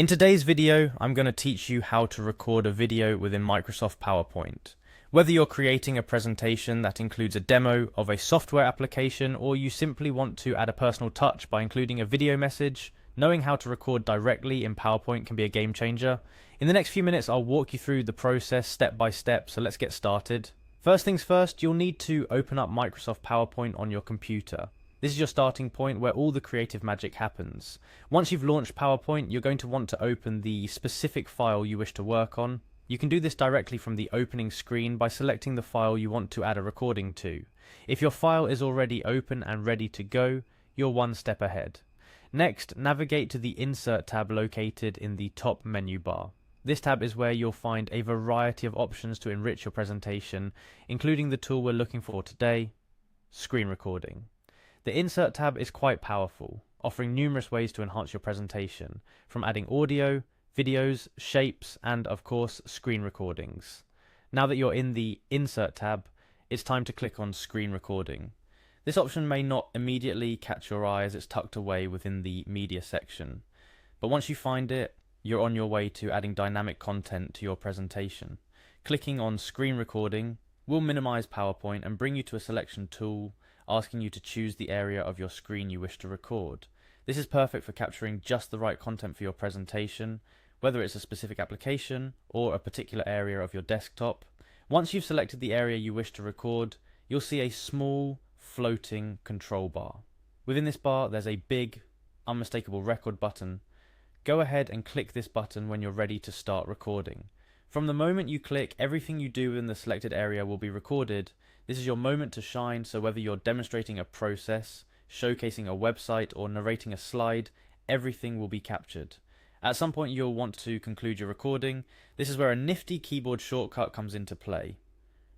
In today's video, I'm going to teach you how to record a video within Microsoft PowerPoint. Whether you're creating a presentation that includes a demo of a software application, or you simply want to add a personal touch by including a video message, knowing how to record directly in PowerPoint can be a game changer. In the next few minutes, I'll walk you through the process step by step, so let's get started. First things first, you'll need to open up Microsoft PowerPoint on your computer. This is your starting point where all the creative magic happens. Once you've launched PowerPoint, you're going to want to open the specific file you wish to work on. You can do this directly from the opening screen by selecting the file you want to add a recording to. If your file is already open and ready to go, you're one step ahead. Next, navigate to the Insert tab located in the top menu bar. This tab is where you'll find a variety of options to enrich your presentation, including the tool we're looking for today, screen recording. The Insert tab is quite powerful, offering numerous ways to enhance your presentation, from adding audio, videos, shapes, and of course, screen recordings. Now that you're in the Insert tab, it's time to click on Screen Recording. This option may not immediately catch your eye as it's tucked away within the Media section, but once you find it, you're on your way to adding dynamic content to your presentation. Clicking on Screen Recording will minimize PowerPoint and bring you to a selection tool asking you to choose the area of your screen you wish to record. This is perfect for capturing just the right content for your presentation, whether it's a specific application or a particular area of your desktop. Once you've selected the area you wish to record, you'll see a small floating control bar. Within this bar, there's a big, unmistakable record button. Go ahead and click this button when you're ready to start recording. From the moment you click, everything you do in the selected area will be recorded. This is your moment to shine, so whether you're demonstrating a process, showcasing a website, or narrating a slide, everything will be captured. At some point you'll want to conclude your recording. This is where a nifty keyboard shortcut comes into play.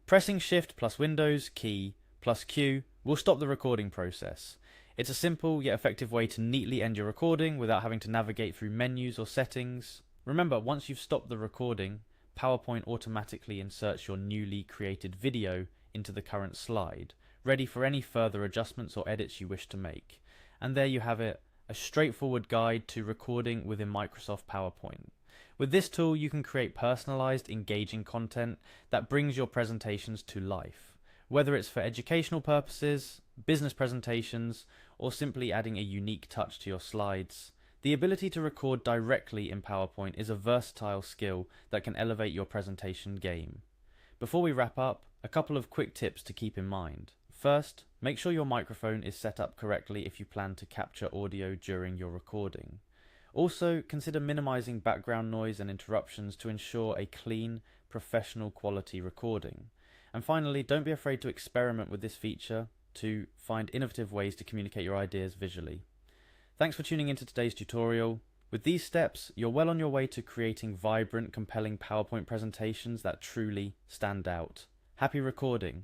Pressing Shift plus Windows key plus Q will stop the recording process. It's a simple yet effective way to neatly end your recording without having to navigate through menus or settings. Remember, once you've stopped the recording, PowerPoint automatically inserts your newly created video into the current slide, ready for any further adjustments or edits you wish to make. And there you have it, a straightforward guide to recording within Microsoft PowerPoint. With this tool, you can create personalized, engaging content that brings your presentations to life. Whether it's for educational purposes, business presentations, or simply adding a unique touch to your slides, the ability to record directly in PowerPoint is a versatile skill that can elevate your presentation game. Before we wrap up, a couple of quick tips to keep in mind. First, make sure your microphone is set up correctly if you plan to capture audio during your recording. Also, consider minimizing background noise and interruptions to ensure a clean, professional quality recording. And finally, don't be afraid to experiment with this feature to find innovative ways to communicate your ideas visually. Thanks for tuning into today's tutorial. With these steps, you're well on your way to creating vibrant, compelling PowerPoint presentations that truly stand out. Happy recording!